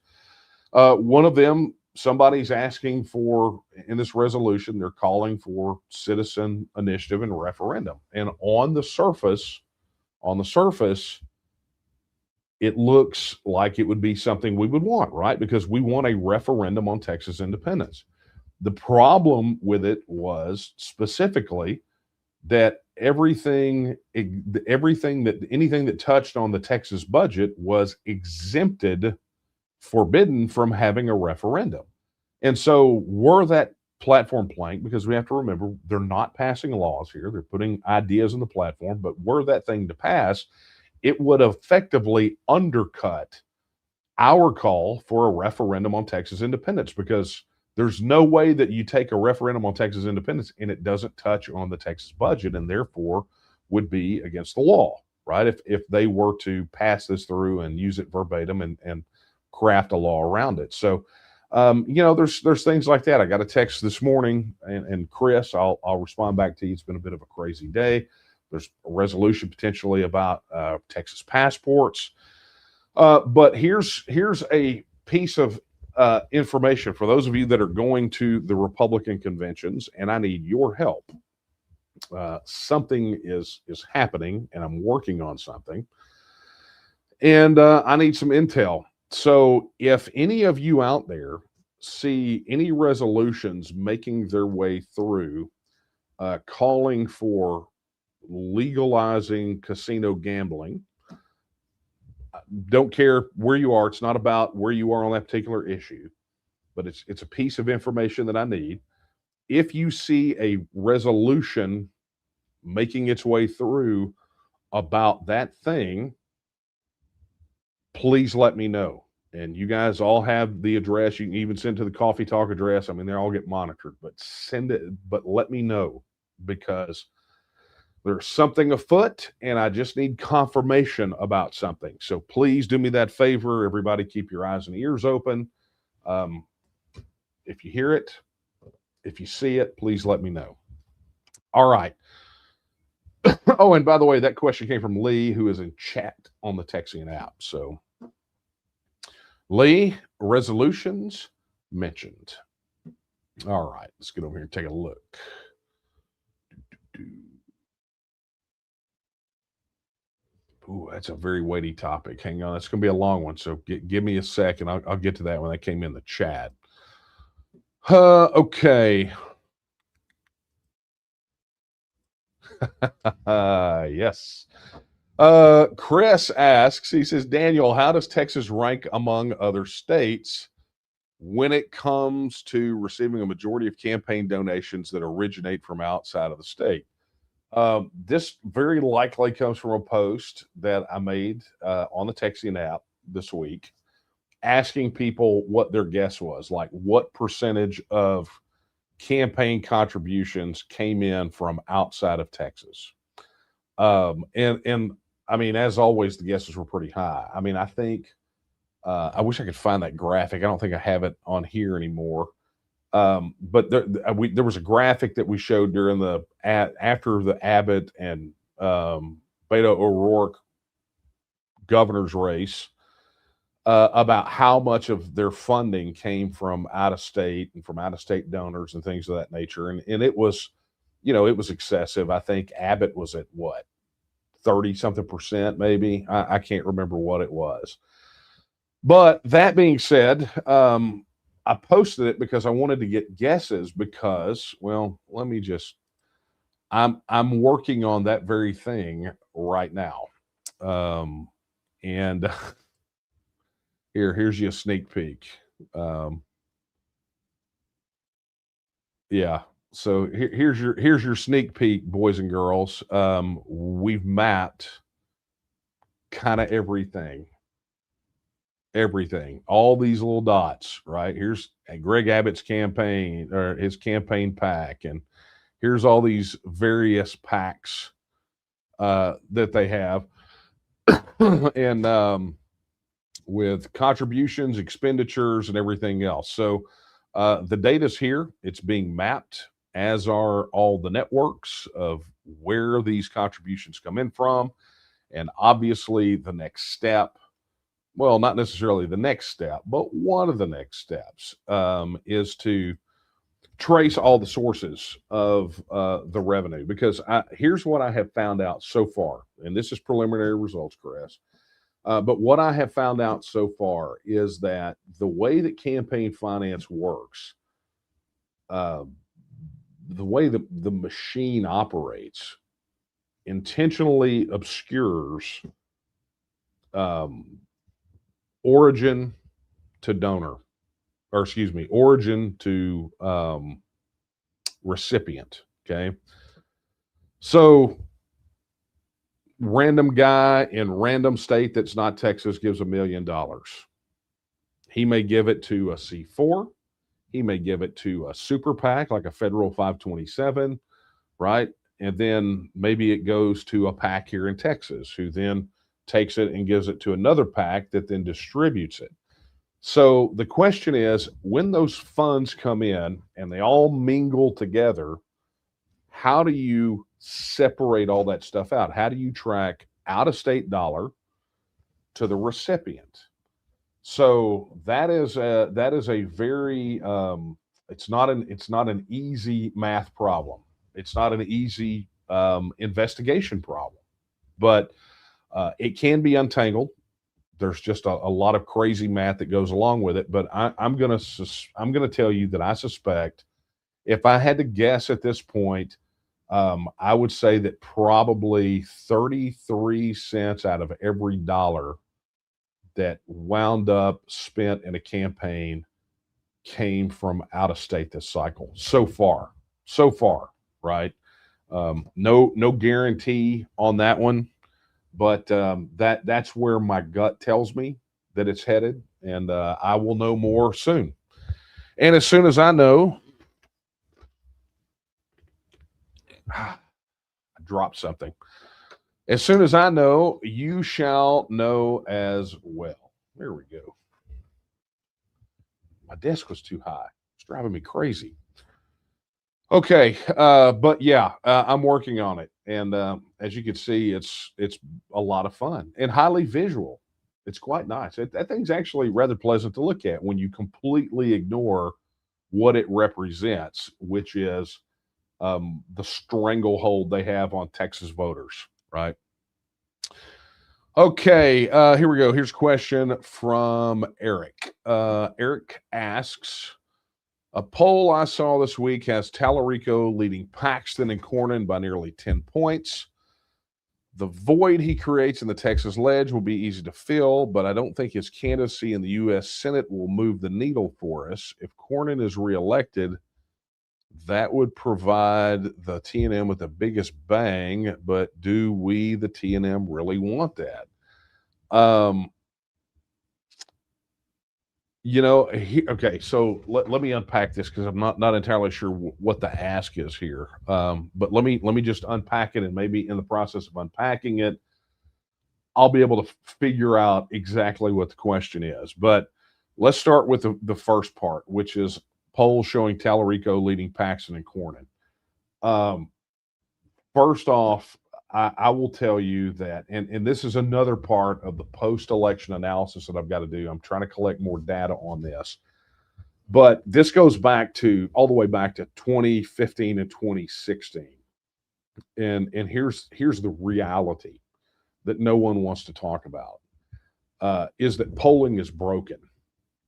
One of them, somebody's asking for, in this resolution, they're calling for citizen initiative and referendum. And on the surface, it looks like it would be something we would want, right? Because we want a referendum on Texas independence. The problem with it was specifically that anything that touched on the Texas budget was exempted, forbidden from having a referendum. And so were that platform blank, because we have to remember they're not passing laws here, they're putting ideas on the platform, but were that thing to pass, it would effectively undercut our call for a referendum on Texas independence, because there's no way that you take a referendum on Texas independence and it doesn't touch on the Texas budget, and therefore would be against the law, right? If they were to pass this through and use it verbatim and craft a law around it. So, there's things like that. I got a text this morning, and Chris, I'll respond back to you. It's been a bit of a crazy day. There's a resolution potentially about Texas passports. But here's a piece of information for those of you that are going to the Republican conventions, and I need your help. Something is happening, and I'm working on something, and I need some intel. So if any of you out there see any resolutions making their way through calling for legalizing casino gambling, don't care where you are. It's not about where you are on that particular issue, but it's a piece of information that I need. If you see a resolution making its way through about that thing, please let me know. And you guys all have the address. You can even send to the Coffee Talk address. I mean, they all get monitored, but send it, but let me know, because there's something afoot and I just need confirmation about something. So please do me that favor. Everybody keep your eyes and ears open. If you hear it, if you see it, please let me know. All right. Oh, and by the way, that question came from Lee, who is in chat on the Texian app. So Lee, resolutions mentioned. All right, let's get over here and take a look. Ooh, that's a very weighty topic. Hang on, that's going to be a long one. So give me a second. I'll get to that when that came in the chat. Okay. Yes. Chris asks, he says, Daniel, how does Texas rank among other states when it comes to receiving a majority of campaign donations that originate from outside of the state. This very likely comes from a post that I made on the Texian app this week, asking people what their guess was, like what percentage of campaign contributions came in from outside of Texas. And I mean, as always, the guesses were pretty high. I mean, I think I wish I could find that graphic. I don't think I have it on here anymore. But there was a graphic that we showed during after the Abbott and Beto O'Rourke governor's race about how much of their funding came from out of state and from out of state donors and things of that nature. And it was, it was excessive. I think Abbott was at what, 30 something percent, maybe. I can't remember what it was. But that being said, I posted it because I wanted to get guesses because, well, I'm working on that very thing right now. And here's you a sneak peek. Yeah. So here's your sneak peek, boys and girls. We've mapped kind of everything, all these little dots, right? Here's Greg Abbott's campaign or his campaign pack, and here's all these various packs that they have, and with contributions, expenditures, and everything else. So the data's here. It's being mapped, as are all the networks of where these contributions come in from. And obviously the next step, well, not necessarily the next step, but one of the next steps is to trace all the sources of the revenue. Because here's what I have found out so far, and this is preliminary results, Chris. But what I have found out so far is that the way that campaign finance works, the way the machine operates, intentionally obscures origin to donor, or excuse me, origin to recipient. Okay. So, random guy in random state that's not Texas gives $1 million. He may give it to a C4. He may give it to a super PAC like a federal 527, right? And then maybe it goes to a PAC here in Texas, who then takes it and gives it to another PAC that then distributes it. So the question is, when those funds come in and they all mingle together, how do you separate all that stuff out? How do you track out of state dollar to the recipient? So that is a very it's not an easy math problem. It's not an easy investigation problem, but it can be untangled. There's just a lot of crazy math that goes along with it. But I'm gonna tell you that I suspect, if I had to guess at this point, I would say that probably 33 cents out of every dollar that wound up spent in a campaign came from out of state this cycle so far, right? No guarantee on that one, but that's where my gut tells me that it's headed, and I will know more soon. And as soon as I know, I dropped something. As soon as I know, you shall know as well. There we go. My desk was too high. It's driving me crazy. Okay, but yeah, I'm working on it, and as you can see, it's a lot of fun and highly visual. It's quite nice. That thing's actually rather pleasant to look at when you completely ignore what it represents, which is the stranglehold they have on Texas voters, right? Okay, here we go. Here's a question from Eric. Eric asks, a poll I saw this week has Tallarico leading Paxton and Cornyn by nearly 10 points. The void he creates in the Texas ledge will be easy to fill, but I don't think his candidacy in the U.S. Senate will move the needle for us. If Cornyn is reelected, that would provide the TNM with the biggest bang, but do we, the TNM, really want that? Okay, so let me unpack this because I'm not entirely sure what the ask is here. But let me just unpack it, and maybe in the process of unpacking it, I'll be able to figure out exactly what the question is. But let's start with the first part, which is polls showing Tallarico leading Paxton and Cornyn. First off, I will tell you that, and this is another part of the post-election analysis that I've got to do. I'm trying to collect more data on this. But this goes back to all the way back to 2015 and 2016. And here's the reality that no one wants to talk about, is that polling is broken.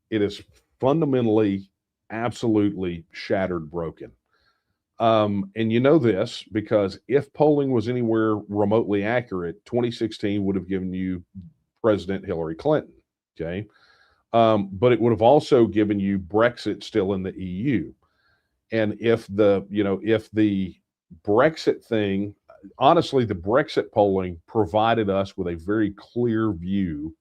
It is fundamentally, absolutely shattered broken. And you know this because if polling was anywhere remotely accurate, 2016 would have given you President Hillary Clinton. Okay. But it would have also given you Brexit still in the EU. And if the Brexit thing, honestly, the Brexit polling provided us with a very clear view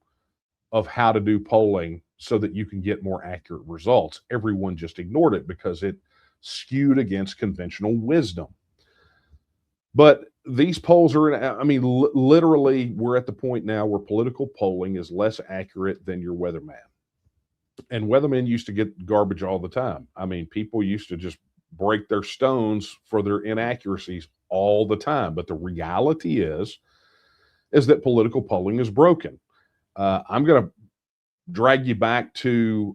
of how to do polling so that you can get more accurate results. Everyone just ignored it because it skewed against conventional wisdom. But these polls are, literally, we're at the point now where political polling is less accurate than your weatherman. And weathermen used to get garbage all the time. I mean, people used to just break their stones for their inaccuracies all the time. But the reality is that political polling is broken. I'm going to drag you back to,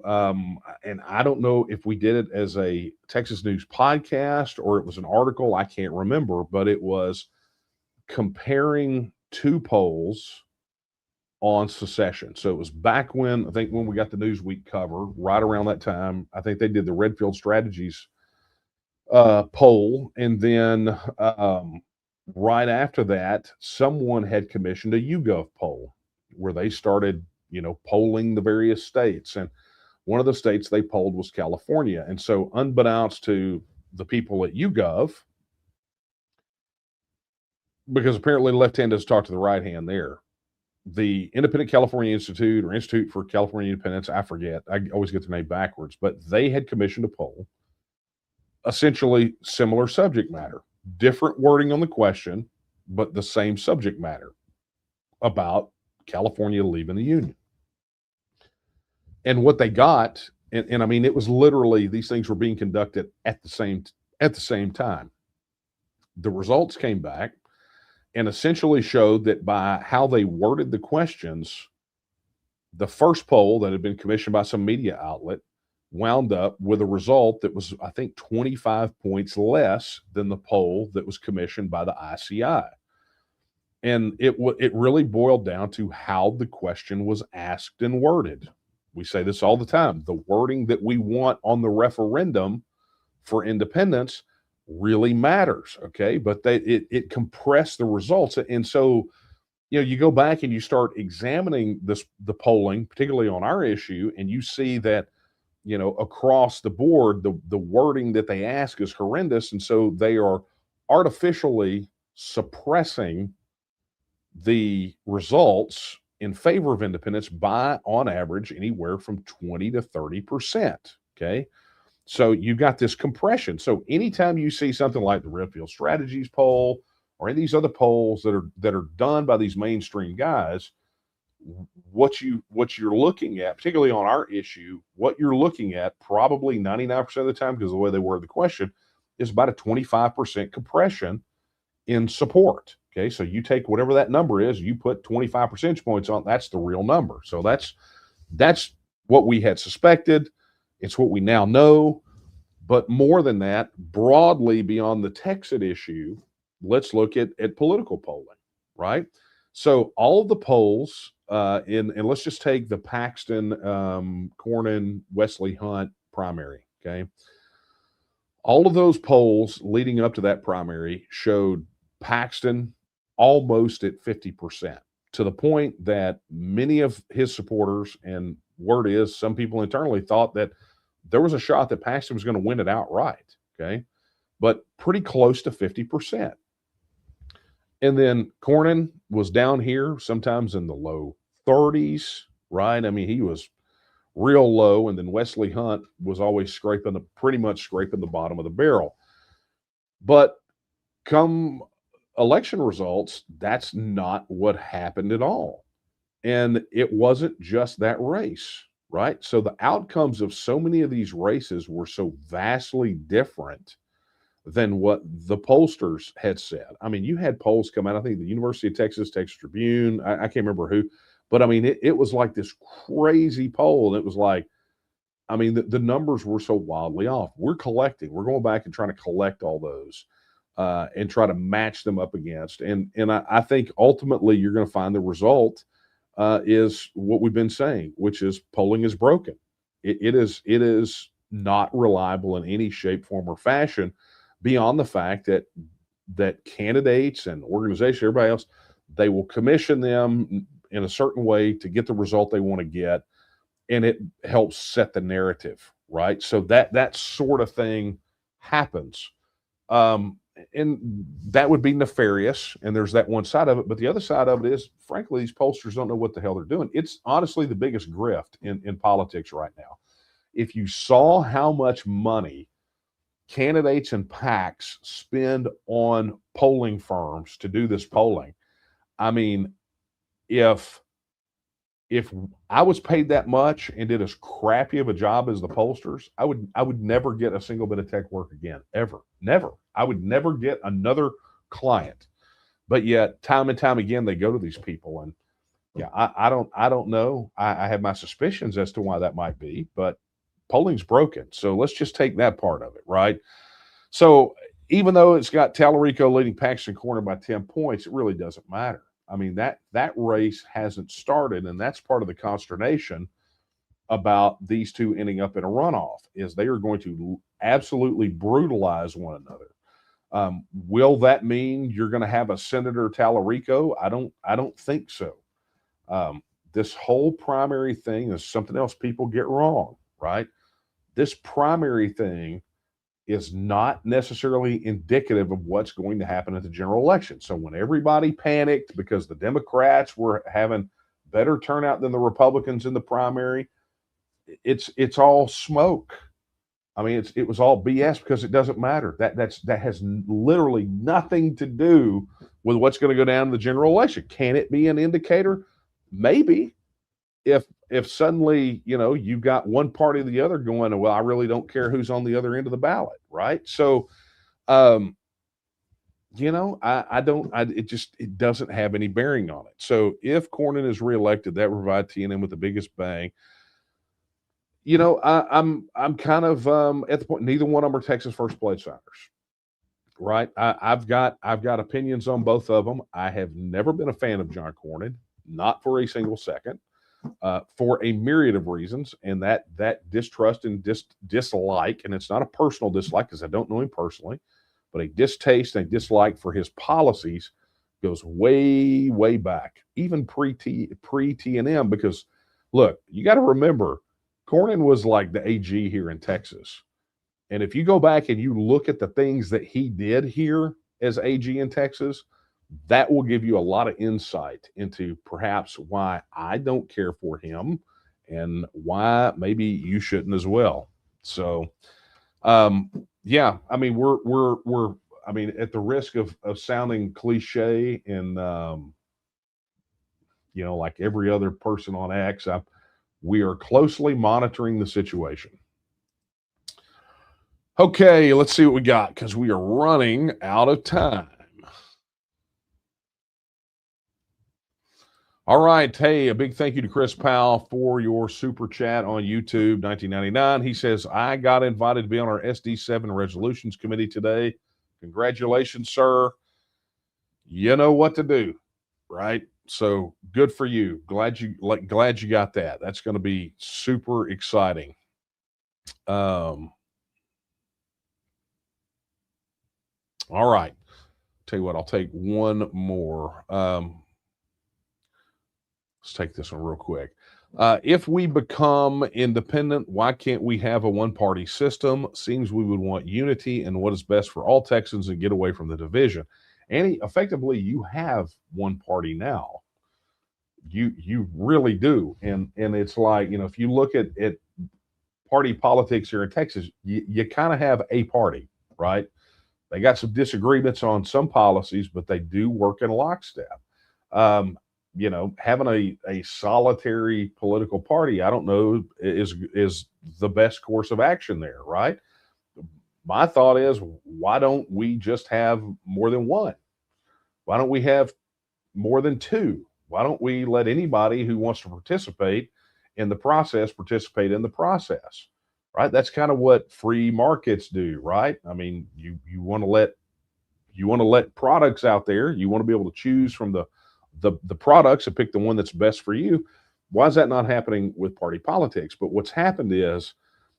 and I don't know if we did it as a Texas News podcast or it was an article, I can't remember, but it was comparing two polls on secession. So it was back when, I think when we got the Newsweek cover, right around that time, I think they did the Redfield Strategies poll. And then right after that, someone had commissioned a YouGov poll where they started polling the various states. And one of the states they polled was California. And so unbeknownst to the people at YouGov, because apparently the left hand doesn't talk to the right hand there, the Independent California Institute or Institute for California Independence, I forget, I always get the name backwards, but they had commissioned a poll, essentially similar subject matter, different wording on the question, but the same subject matter about California leaving the Union. And what they got, and I mean, it was literally, these things were being conducted at the same time. The results came back and essentially showed that by how they worded the questions, the first poll that had been commissioned by some media outlet wound up with a result that was, I think, 25 points less than the poll that was commissioned by the ICI. And it really boiled down to how the question was asked and worded. We say this all the time. The wording that we want on the referendum for independence really matters, okay? But it compressed the results. And so, you go back and you start examining the polling, particularly on our issue, and you see that, across the board, the wording that they ask is horrendous. And so they are artificially suppressing the results in favor of independence by, on average, anywhere from 20 to 30%, okay? So you got this compression. So anytime you see something like the Redfield Strategies poll or any of these other polls that are done by these mainstream guys, what you're looking at, particularly on our issue, what you're looking at probably 99% of the time, because of the way they word the question, is about a 25% compression in support. Okay, so you take whatever that number is, you put 25 percentage points on, that's the real number. So that's what we had suspected. It's what we now know. But more than that, broadly beyond the Texas issue, let's look at political polling, right? So all of the polls, and let's just take the Paxton, Cornyn, Wesley Hunt primary, okay? All of those polls leading up to that primary showed Paxton almost at 50%, to the point that many of his supporters, and word is some people internally thought that there was a shot that Paxton was going to win it outright. Okay. But pretty close to 50%. And then Cornyn was down here sometimes in the low 30s, right? I mean, he was real low. And then Wesley Hunt was always pretty much scraping the bottom of the barrel. But come election results, that's not what happened at all. And it wasn't just that race, right? So the outcomes of so many of these races were so vastly different than what the pollsters had said. I mean, you had polls come out, I think the University of Texas, Texas Tribune, I can't remember who, but I mean, it was like this crazy poll. And it was like, I mean, the numbers were so wildly off. We're going back and trying to collect all those and try to match them up against. And I think ultimately you're going to find the result is what we've been saying, which is polling is broken. It is not reliable in any shape, form, or fashion, beyond the fact that candidates and organizations, everybody else, they will commission them in a certain way to get the result they want to get, and it helps set the narrative, right? So that sort of thing happens, and that would be nefarious. And there's that one side of it, but the other side of it is, frankly, these pollsters don't know what the hell they're doing. It's honestly the biggest grift in politics right now. If you saw how much money candidates and PACs spend on polling firms to do this polling, I mean, if I was paid that much and did as crappy of a job as the pollsters, I would never get a single bit of tech work again, ever, never. I would never get another client. But yet, time and time again, they go to these people, and yeah, I don't know. I have my suspicions as to why that might be, but polling's broken. So let's just take that part of it, right? So even though it's got Tallarico leading Paxton Corner by 10 points, it really doesn't matter. I mean, that race hasn't started, and that's part of the consternation about these two ending up in a runoff, is they are going to absolutely brutalize one another. Will that mean you're going to have a Senator Tallarico? I don't think so. This whole primary thing is something else people get wrong, right? This primary thing is not necessarily indicative of what's going to happen at the general election. So when everybody panicked because the Democrats were having better turnout than the Republicans in the primary, it's all smoke. I mean, it was all BS, because it doesn't matter. That has literally nothing to do with what's going to go down in the general election. Can it be an indicator? Maybe. If suddenly, you've got one party or the other going, well, I really don't care who's on the other end of the ballot, right? So, it doesn't have any bearing on it. So if Cornyn is reelected, that will provide TNM with the biggest bang. I'm kind of at the point, neither one of them are Texas first place signers, right? I've got opinions on both of them. I have never been a fan of John Cornyn, not for a single second. For a myriad of reasons, and that distrust and dislike, and it's not a personal dislike because I don't know him personally, but a distaste and dislike for his policies goes way, way back, even pre TNM. Because look, you got to remember, Cornyn was like the AG here in Texas, and if you go back and you look at the things that he did here as AG in Texas, that will give you a lot of insight into perhaps why I don't care for him and why maybe you shouldn't as well. So, yeah, I mean, we're I mean, at the risk of sounding cliche and, like every other person on X, we are closely monitoring the situation. Okay, let's see what we got, because we are running out of time. All right. Hey, a big thank you to Chris Powell for your super chat on YouTube, 1999. He says, I got invited to be on our SD7 resolutions committee today. Congratulations, sir. You know what to do, right? So good for you. Glad you got that. That's going to be super exciting. All right. tell you what, I'll take one more. Let's take this one real quick. If we become independent, why can't we have a one-party system? Seems we would want unity and what is best for all Texans and get away from the division. And effectively, you have one party now. You really do, and it's like, if you look at party politics here in Texas, you kind of have a party, right? They got some disagreements on some policies, but they do work in lockstep. Um, having a solitary political party, I don't know, is the best course of action there, right? My thought is, why don't we just have more than one? Why don't we have more than two? Why don't we let anybody who wants to participate in the process participate in the process? Right? That's kind of what free markets do, right? I mean, you want to let products out there. You want to be able to choose from the products and pick the one that's best for you. Why is that not happening with party politics? But what's happened is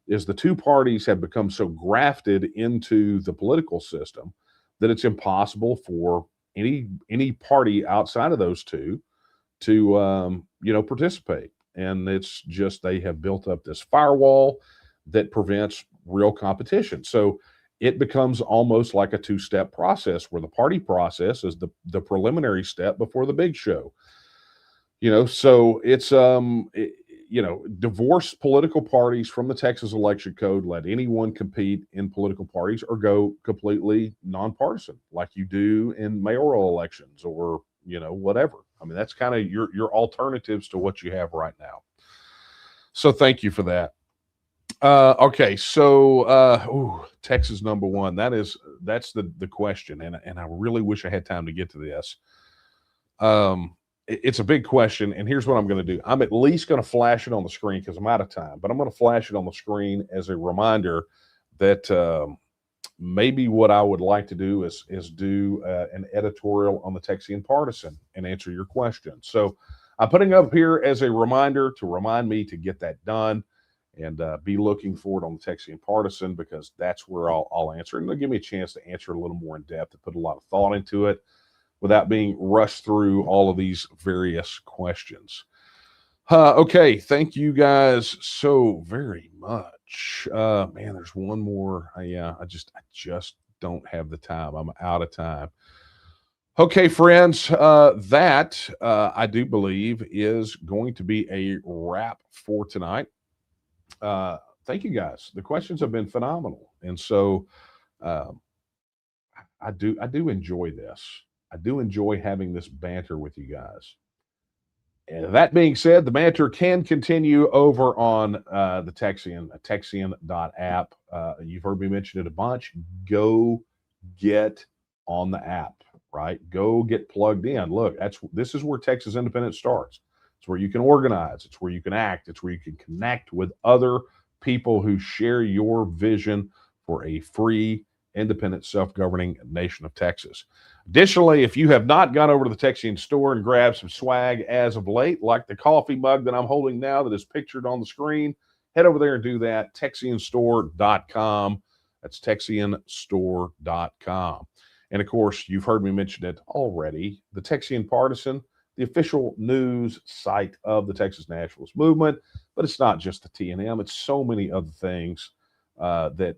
the two parties have become so grafted into the political system that it's impossible for any party outside of those two to participate. And it's just, they have built up this firewall that prevents real competition. So it becomes almost like a two-step process, where the party process is the preliminary step before the big show. So it's divorce political parties from the Texas election code. Let anyone compete in political parties, or go completely nonpartisan like you do in mayoral elections, or whatever. I mean, that's kind of your alternatives to what you have right now. So thank you for that. Okay, so Texas number one. That's the question, and I really wish I had time to get to this. It's a big question, and here's what I'm going to do. I'm at least going to flash it on the screen because I'm out of time, but I'm going to flash it on the screen as a reminder that maybe what I would like to do is do an editorial on the Texian Partisan and answer your questions. So I'm putting up here as a reminder to remind me to get that done, and be looking for it on the Texian Partisan, because that's where I'll answer. And they'll give me a chance to answer a little more in depth, to put a lot of thought into it without being rushed through all of these various questions. Okay, thank you guys so very much. Man, there's one more. I just don't have the time. I'm out of time. Okay, friends, that I do believe is going to be a wrap for tonight. Thank you guys. The questions have been phenomenal, and so I do enjoy this. I do enjoy having this banter with you guys. And that being said, the banter can continue over on the Texian.app. You've heard me mention it a bunch. Go get on the app, right? Go get plugged in. Look, this is where Texas independence starts. It's where you can organize. It's where you can act. It's where you can connect with other people who share your vision for a free, independent, self-governing nation of Texas. Additionally, if you have not gone over to the Texian store and grabbed some swag as of late, like the coffee mug that I'm holding now that is pictured on the screen, head over there and do that. Texianstore.com. That's Texianstore.com. And of course, you've heard me mention it already, the Texian Partisan, the official news site of the Texas Nationalist movement. But it's not just the TNM, it's so many other things that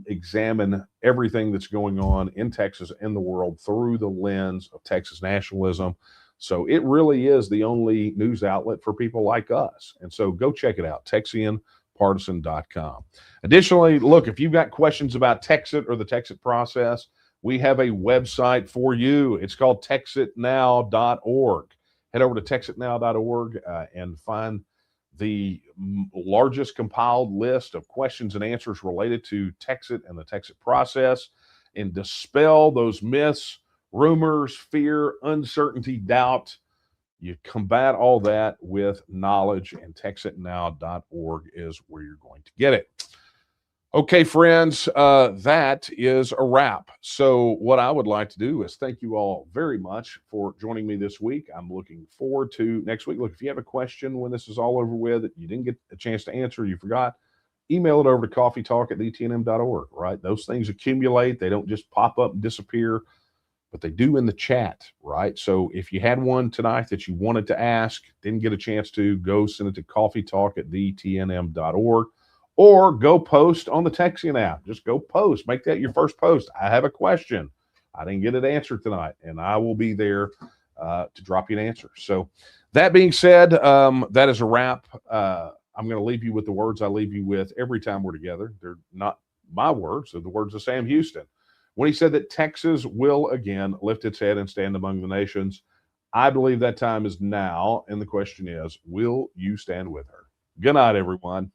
examine everything that's going on in Texas and the world through the lens of Texas nationalism. So it really is the only news outlet for people like us. And so go check it out, TexianPartisan.com. Additionally, look, if you've got questions about Texit or the Texit process, we have a website for you. It's called texitnow.org. Head over to texitnow.org and find the largest compiled list of questions and answers related to Texit and the Texit process, and dispel those myths, rumors, fear, uncertainty, doubt. You combat all that with knowledge, and texitnow.org is where you're going to get it. Okay, friends, that is a wrap. So what I would like to do is thank you all very much for joining me this week. I'm looking forward to next week. Look, if you have a question when this is all over with that you didn't get a chance to answer, you forgot, email it over to coffeetalk@dtnm.org, right? Those things accumulate. They don't just pop up and disappear. but they do in the chat, right? So if you had one tonight that you wanted to ask, didn't get a chance to, go send it to coffeetalk@thetnm.org, or go post on the Texian app. Just go post. Make that your first post. I have a question. I didn't get it answered tonight, and I will be there to drop you an answer. So that being said, that is a wrap. I'm going to leave you with the words I leave you with every time we're together. They're not my words, they're the words of Sam Houston. When he said that Texas will again lift its head and stand among the nations, I believe that time is now. And the question is, will you stand with her? Good night, everyone.